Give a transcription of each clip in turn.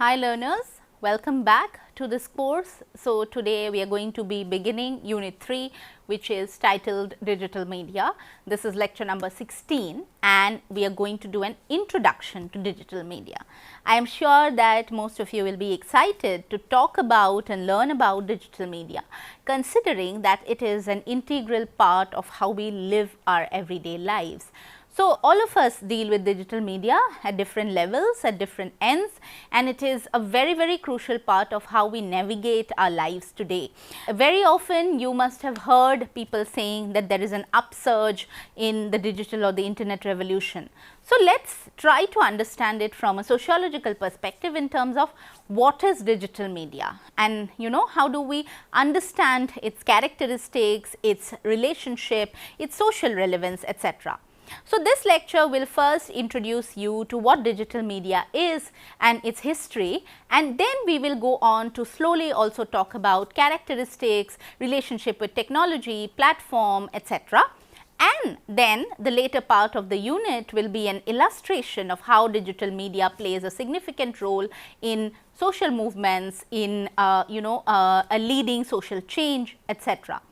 Hi learners, welcome back to this course. So, today we are going to be beginning unit 3, which is titled Digital Media. This is lecture number 16 and we are going to do an introduction to digital media. I am sure that most of you will be excited to talk about and learn about digital media, considering that it is an integral part of how we live our everyday lives. So, all of us deal with digital media at different levels, at different ends, and it is a very crucial part of how we navigate our lives today. Very often you must have heard people saying that there is an upsurge in the digital or the internet revolution. So, let us try to understand it from a sociological perspective in terms of what is digital media and how do we understand its characteristics, its relationship, its social relevance, etc. So, this lecture will first introduce you to what digital media is and its history, and then we will go on to slowly also talk about characteristics, relationship with technology, platform, etc. And then the later part of the unit will be an illustration of how digital media plays a significant role in social movements, in a leading social change, etc.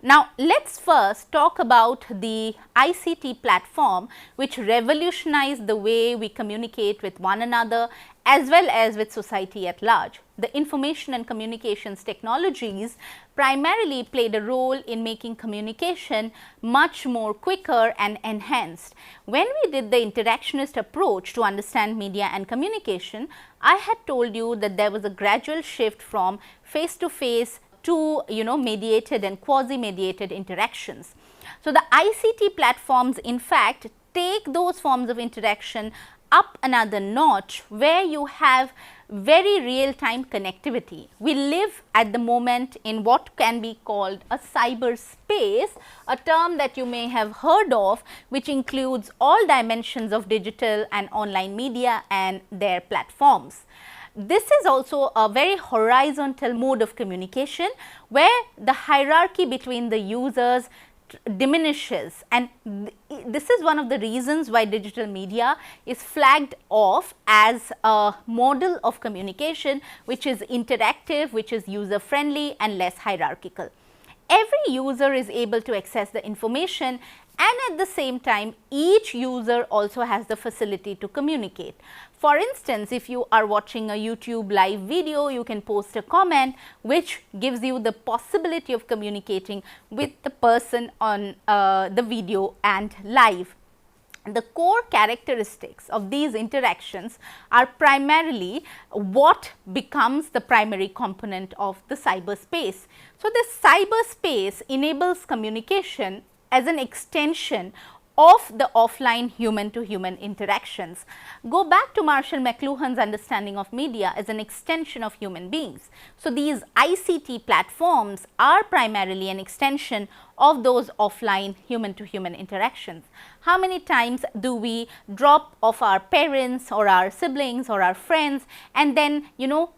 Now, let us first talk about the ICT platform, which revolutionized the way we communicate with one another as well as with society at large. The information and communications technologies primarily played a role in making communication much more quicker and enhanced. When we did the interactionist approach to understand media and communication, I had told you that there was a gradual shift from face to face to mediated and quasi mediated interactions. So, the ICT platforms in fact take those forms of interaction up another notch, where you have very real time connectivity. We live at the moment in what can be called a cyberspace, a term that you may have heard of, which includes all dimensions of digital and online media and their platforms. This is also a very horizontal mode of communication, where the hierarchy between the users diminishes, and this is one of the reasons why digital media is flagged off as a model of communication which is interactive, which is user friendly and less hierarchical. Every user is able to access the information, and at the same time each user also has the facility to communicate. For instance, if you are watching a YouTube live video, you can post a comment which gives you the possibility of communicating with the person on the video and live. The core characteristics of these interactions are primarily what becomes the primary component of the cyberspace. So, this cyberspace enables communication as an extension of the offline human to human interactions. Go back to Marshall McLuhan's understanding of media as an extension of human beings. So, these ICT platforms are primarily an extension of those offline human to human interactions. How many times do we drop off our parents or our siblings or our friends and then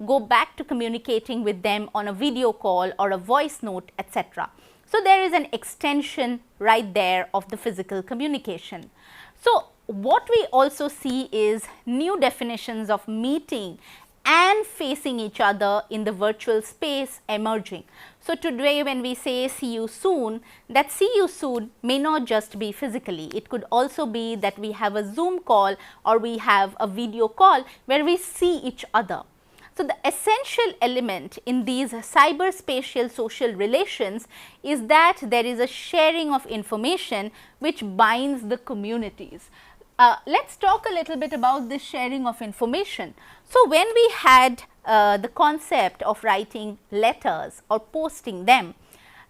go back to communicating with them on a video call or a voice note, etc. So, there is an extension right there of the physical communication. So, what we also see is new definitions of meeting and facing each other in the virtual space emerging. So, today when we say see you soon, that see you soon may not just be physically, it could also be that we have a Zoom call or we have a video call where we see each other. So, the essential element in these cyberspatial social relations is that there is a sharing of information which binds the communities. Let us talk a little bit about this sharing of information. So, when we had the concept of writing letters or posting them,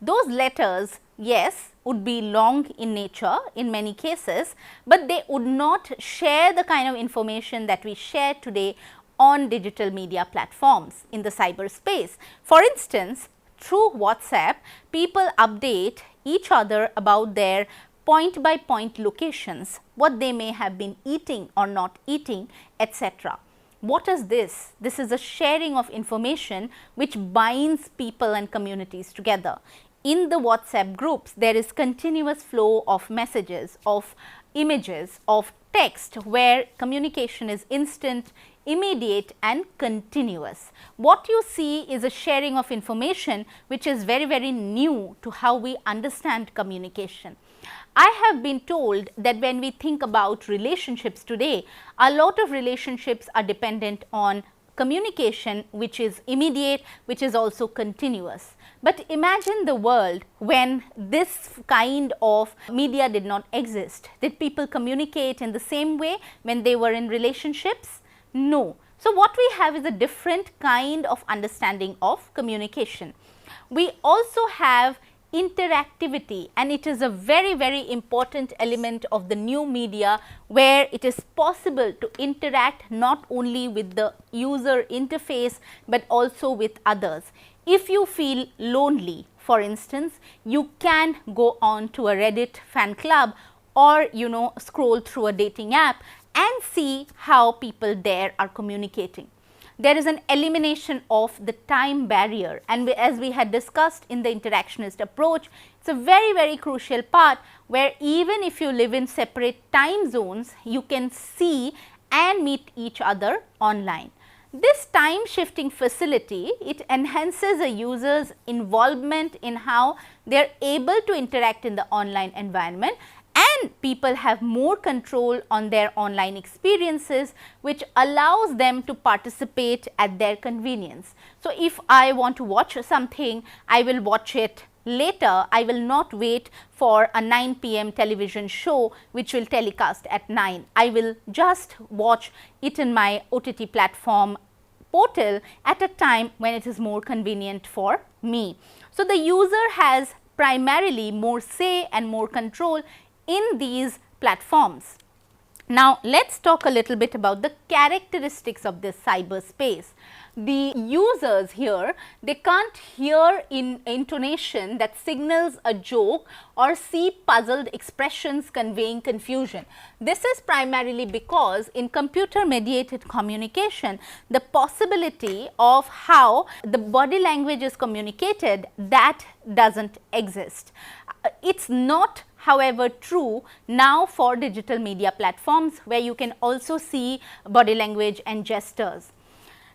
those letters, yes, would be long in nature in many cases, but they would not share the kind of information that we share today on digital media platforms in the cyberspace. For instance, through WhatsApp, people update each other about their point by point locations, what they may have been eating or not eating, etc. What is this? This is a sharing of information which binds people and communities together. In the WhatsApp groups, there is continuous flow of messages, of images, of text, where communication is instant, immediate and continuous. What you see is a sharing of information which is very, very new to how we understand communication. I have been told that when we think about relationships today, a lot of relationships are dependent on communication which is immediate, which is also continuous. But imagine the world when this kind of media did not exist. Did people communicate in the same way when they were in relationships? No. So, what we have is a different kind of understanding of communication. We also have interactivity, and it is a very, very important element of the new media, where it is possible to interact not only with the user interface, but also with others. If you feel lonely, for instance, you can go on to a Reddit fan club, or scroll through a dating app and see how people there are communicating. There is an elimination of the time barrier, and as we had discussed in the interactionist approach, it is a very, very crucial part where even if you live in separate time zones, you can see and meet each other online. This time shifting facility, it enhances a user's involvement in how they are able to interact in the online environment, and people have more control on their online experiences, which allows them to participate at their convenience. So, if I want to watch something, I will watch it later. I will not wait for a 9 p.m. television show which will telecast at 9. I will just watch it in my OTT platform portal at a time when it is more convenient for me. So, the user has primarily more say and more control in these platforms. Now, let us talk a little bit about the characteristics of this cyberspace. The users here, they can't hear in intonation that signals a joke or see puzzled expressions conveying confusion. This is primarily because in computer mediated communication, the possibility of how the body language is communicated, that doesn't exist. It's not, however, true now for digital media platforms, where you can also see body language and gestures.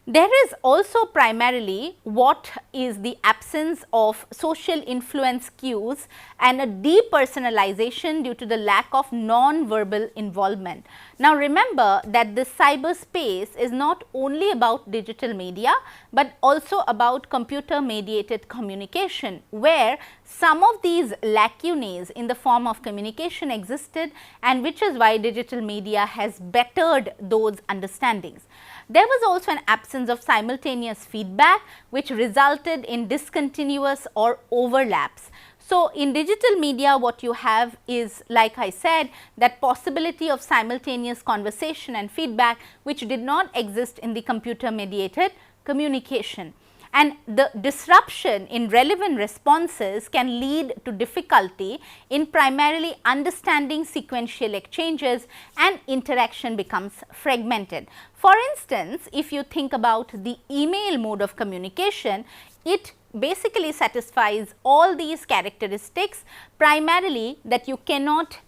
There is also primarily what is the absence of social influence cues and a depersonalization due to the lack of non-verbal involvement. Now, remember that this cyberspace is not only about digital media, but also about computer mediated communication, where some of these lacunae in the form of communication existed, and which is why digital media has bettered those understandings. There was also an absence of simultaneous feedback, which resulted in discontinuous or overlaps. So, in digital media, what you have is, like I said, that possibility of simultaneous conversation and feedback, which did not exist in the computer mediated communication. And the disruption in relevant responses can lead to difficulty in primarily understanding sequential exchanges, and interaction becomes fragmented. For instance, if you think about the email mode of communication, it basically satisfies all these characteristics, primarily that you cannot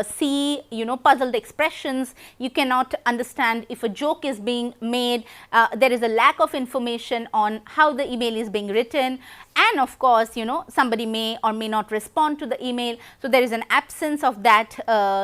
see puzzled expressions, you cannot understand if a joke is being made, there is a lack of information on how the email is being written, and of course, somebody may or may not respond to the email. So, there is an absence of that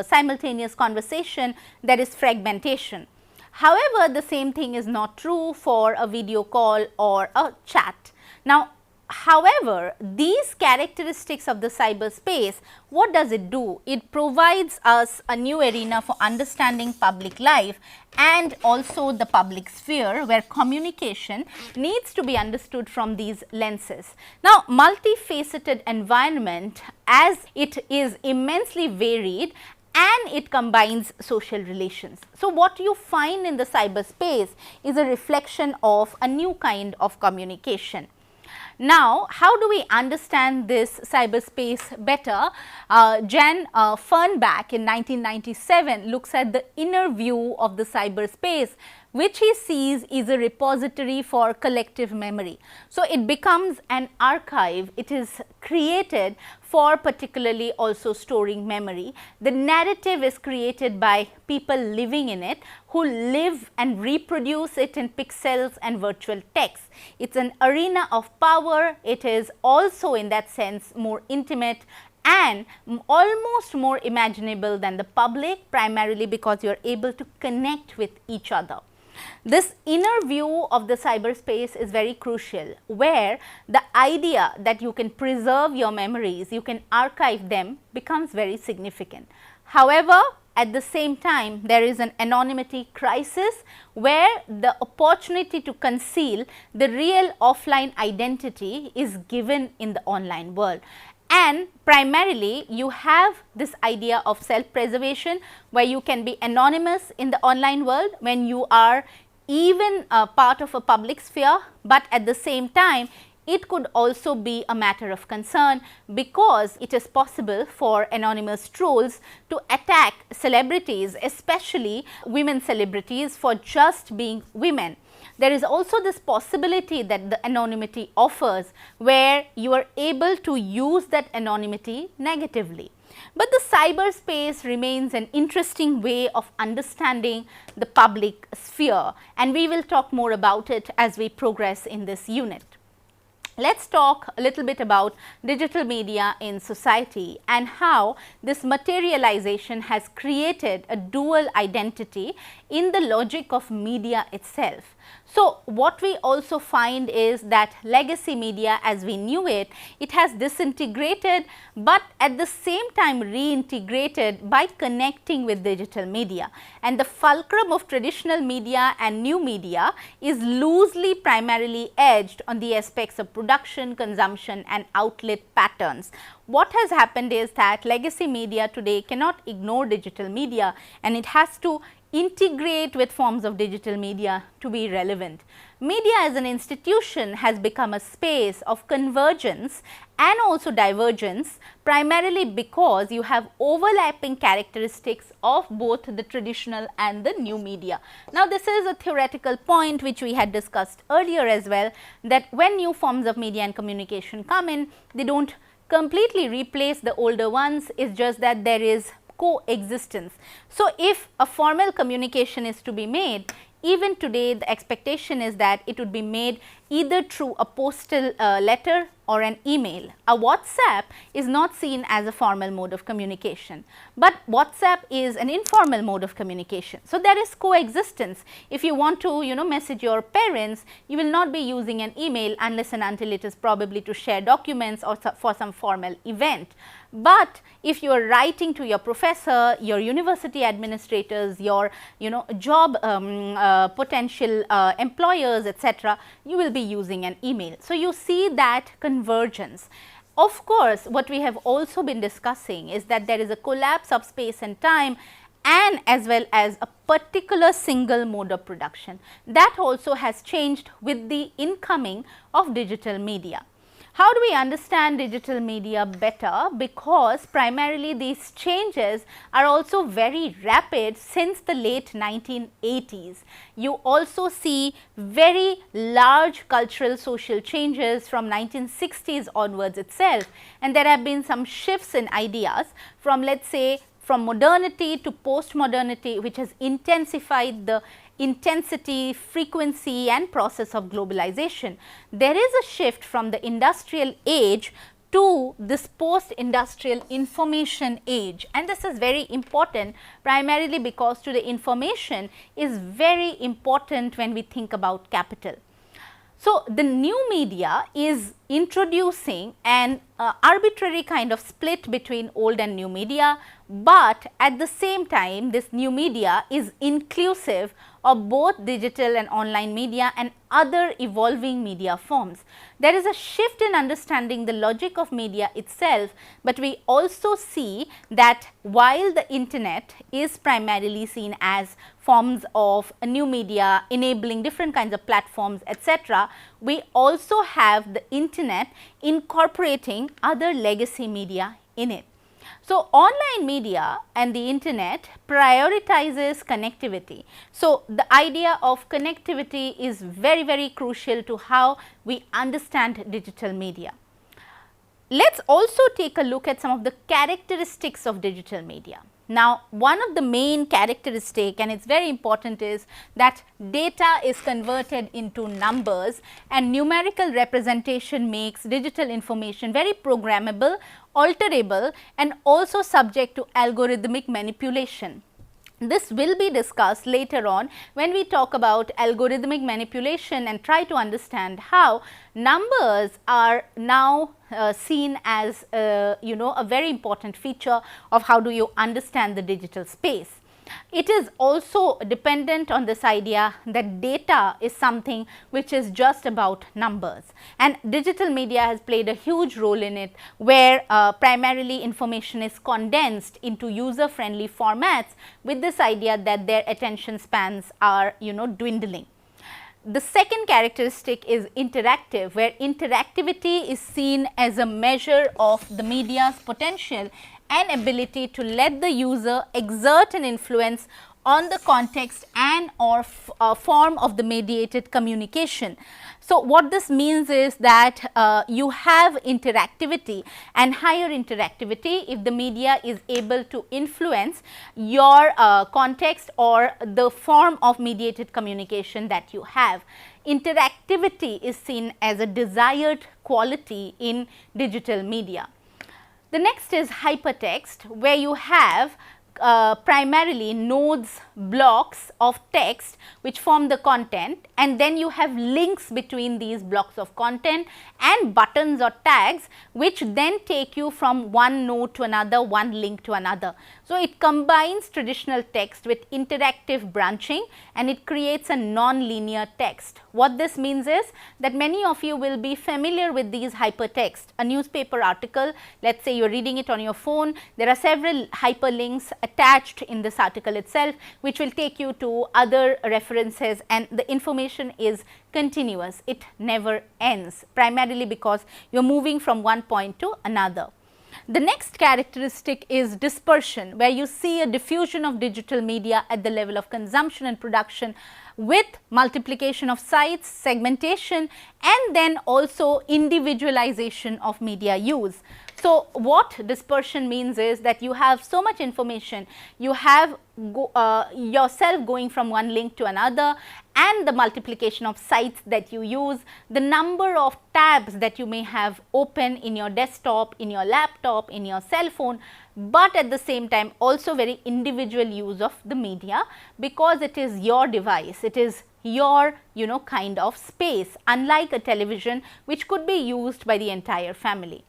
simultaneous conversation, there is fragmentation. However, the same thing is not true for a video call or a chat. Now, however, these characteristics of the cyberspace, what does it do? It provides us a new arena for understanding public life and also the public sphere, where communication needs to be understood from these lenses. Now, multifaceted environment, as it is immensely varied and it combines social relations. So, what you find in the cyberspace is a reflection of a new kind of communication. Now, how do we understand this cyberspace better? Jan Fernbach in 1997 looks at the inner view of the cyberspace, which he sees is a repository for collective memory. So, it becomes an archive, it is created for particularly also storing memory. The narrative is created by people living in it, who live and reproduce it in pixels and virtual text. It is an arena of power, it is also in that sense more intimate and almost more imaginable than the public, primarily because you are able to connect with each other. This inner view of the cyberspace is very crucial, where the idea that you can preserve your memories, you can archive them, becomes very significant. However, at the same time, there is an anonymity crisis, where the opportunity to conceal the real offline identity is given in the online world. And primarily you have this idea of self-preservation, where you can be anonymous in the online world when you are even part of a public sphere, but at the same time it could also be a matter of concern, because it is possible for anonymous trolls to attack celebrities, especially women celebrities, for just being women. There is also this possibility that the anonymity offers, where you are able to use that anonymity negatively. But the cyberspace remains an interesting way of understanding the public sphere, and we will talk more about it as we progress in this unit. Let us talk a little bit about digital media in society and how this materialization has created a dual identity in the logic of media itself. So, what we also find is that legacy media as we knew it, it has disintegrated, but at the same time reintegrated by connecting with digital media. And the fulcrum of traditional media and new media is loosely primarily edged on the aspects of production, consumption and outlet patterns. What has happened is that legacy media today cannot ignore digital media, and it has to integrate with forms of digital media to be relevant. Media as an institution has become a space of convergence and also divergence, primarily because you have overlapping characteristics of both the traditional and the new media. Now, this is a theoretical point which we had discussed earlier as well, that when new forms of media and communication come in, they do not completely replace the older ones, it is just that there is coexistence. So, if a formal communication is to be made, even today the expectation is that it would be made either through a postal letter or an email. A WhatsApp is not seen as a formal mode of communication, but WhatsApp is an informal mode of communication. So, there is coexistence. If you want to message your parents, you will not be using an email unless and until it is probably to share documents or for some formal event. But if you are writing to your professor, your university administrators, your job potential employers, etc., you will be using an email. So, you see that convergence. Of course, what we have also been discussing is that there is a collapse of space and time, and as well as a particular single mode of production. That also has changed with the incoming of digital media. How do we understand digital media better? Because primarily these changes are also very rapid since the late 1980s. You also see very large cultural social changes from 1960s onwards itself, and there have been some shifts in ideas from, let us say, from modernity to post-modernity, which has intensified the intensity, frequency and process of globalization. There is a shift from the industrial age to this post-industrial information age, and this is very important primarily because today information is very important when we think about capital. So, the new media is introducing an arbitrary kind of split between old and new media, but at the same time this new media is inclusive of both digital and online media and other evolving media forms. There is a shift in understanding the logic of media itself, but we also see that while the internet is primarily seen as forms of a new media enabling different kinds of platforms, etc., we also have the internet incorporating other legacy media in it. So, online media and the internet prioritizes connectivity. So, the idea of connectivity is very, very crucial to how we understand digital media. Let us also take a look at some of the characteristics of digital media. Now, one of the main characteristic, and it is very important, is that data is converted into numbers, and numerical representation makes digital information very programmable, alterable, and also subject to algorithmic manipulation. This will be discussed later on when we talk about algorithmic manipulation and try to understand how numbers are now seen as a very important feature of how do you understand the digital space. It is also dependent on this idea that data is something which is just about numbers, and digital media has played a huge role in it, where primarily information is condensed into user friendly formats with this idea that their attention spans are dwindling. The second characteristic is interactive, where interactivity is seen as a measure of the media's potential and ability to let the user exert an influence on the context and or form of the mediated communication. So, what this means is that you have interactivity and higher interactivity if the media is able to influence your context or the form of mediated communication that you have. Interactivity is seen as a desired quality in digital media. The next is hypertext, where you have primarily nodes, blocks of text which form the content, and then you have links between these blocks of content and buttons or tags which then take you from one node to another, one link to another. So, it combines traditional text with interactive branching, and it creates a non-linear text. What this means is that many of you will be familiar with these hypertext. A newspaper article, let us say you are reading it on your phone, there are several hyperlinks attached in this article itself which will take you to other references, and the information is continuous, it never ends, primarily because you are moving from one point to another. The next characteristic is dispersion, where you see a diffusion of digital media at the level of consumption and production with multiplication of sites, segmentation, and then also individualization of media use. So, what dispersion means is that you have so much information, you have yourself going from one link to another, and the multiplication of sites that you use, the number of tabs that you may have open in your desktop, in your laptop, in your cell phone, but at the same time also very individual use of the media, because it is your device, it is your kind of space, unlike a television which could be used by the entire family.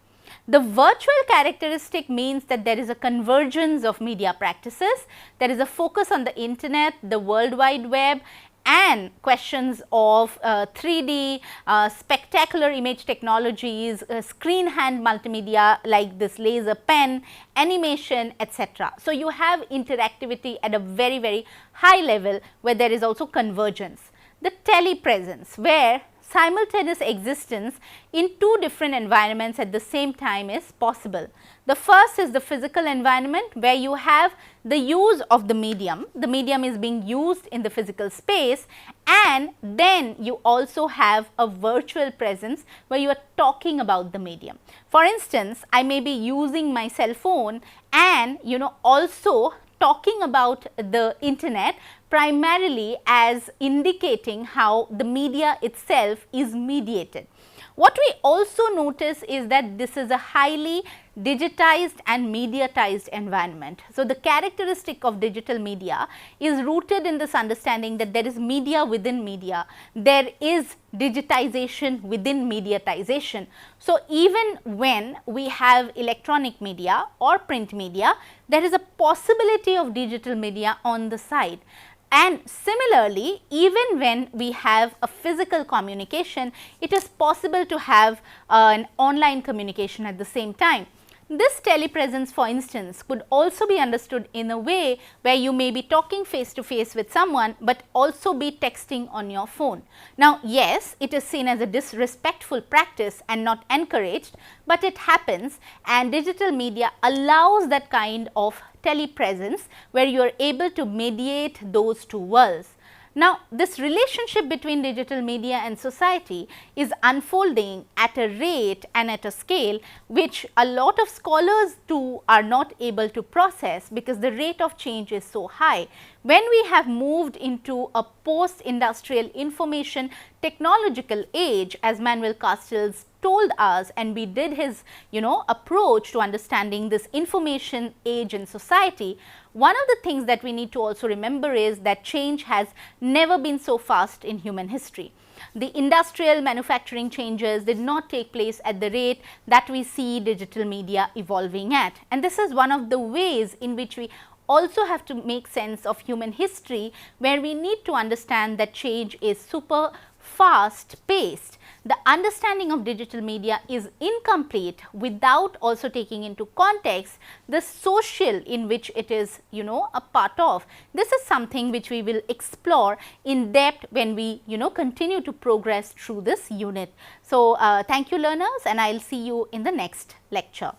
The virtual characteristic means that there is a convergence of media practices, there is a focus on the internet, the World Wide Web, and questions of 3D, spectacular image technologies, screen hand multimedia like this laser pen, animation, etc. So, you have interactivity at a very, very high level, where there is also convergence. The telepresence, where simultaneous existence in two different environments at the same time is possible. The first is the physical environment, where you have the use of the medium is being used in the physical space, and then you also have a virtual presence where you are talking about the medium. For instance, I may be using my cell phone and also talking about the internet, primarily as indicating how the media itself is mediated. What we also notice is that this is a highly digitized and mediatized environment. So, the characteristic of digital media is rooted in this understanding that there is media within media, there is digitization within mediatization. So, even when we have electronic media or print media, there is a possibility of digital media on the side. And similarly, even when we have a physical communication, it is possible to have an online communication at the same time. This telepresence, for instance, could also be understood in a way where you may be talking face to face with someone, but also be texting on your phone. Now, yes, it is seen as a disrespectful practice and not encouraged, but it happens, and digital media allows that kind of telepresence where you are able to mediate those two worlds. Now, this relationship between digital media and society is unfolding at a rate and at a scale which a lot of scholars too are not able to process, because the rate of change is so high. When we have moved into a post-industrial information technological age, as Manuel Castells told us, and we did his approach to understanding this information age in society, one of the things that we need to also remember is that change has never been so fast in human history. The industrial manufacturing changes did not take place at the rate that we see digital media evolving at, and this is one of the ways in which we also have to make sense of human history, where we need to understand that change is super fast paced. The understanding of digital media is incomplete without also taking into context the social in which it is a part of. This is something which we will explore in depth when we continue to progress through this unit. So, thank you learners, and I will see you in the next lecture.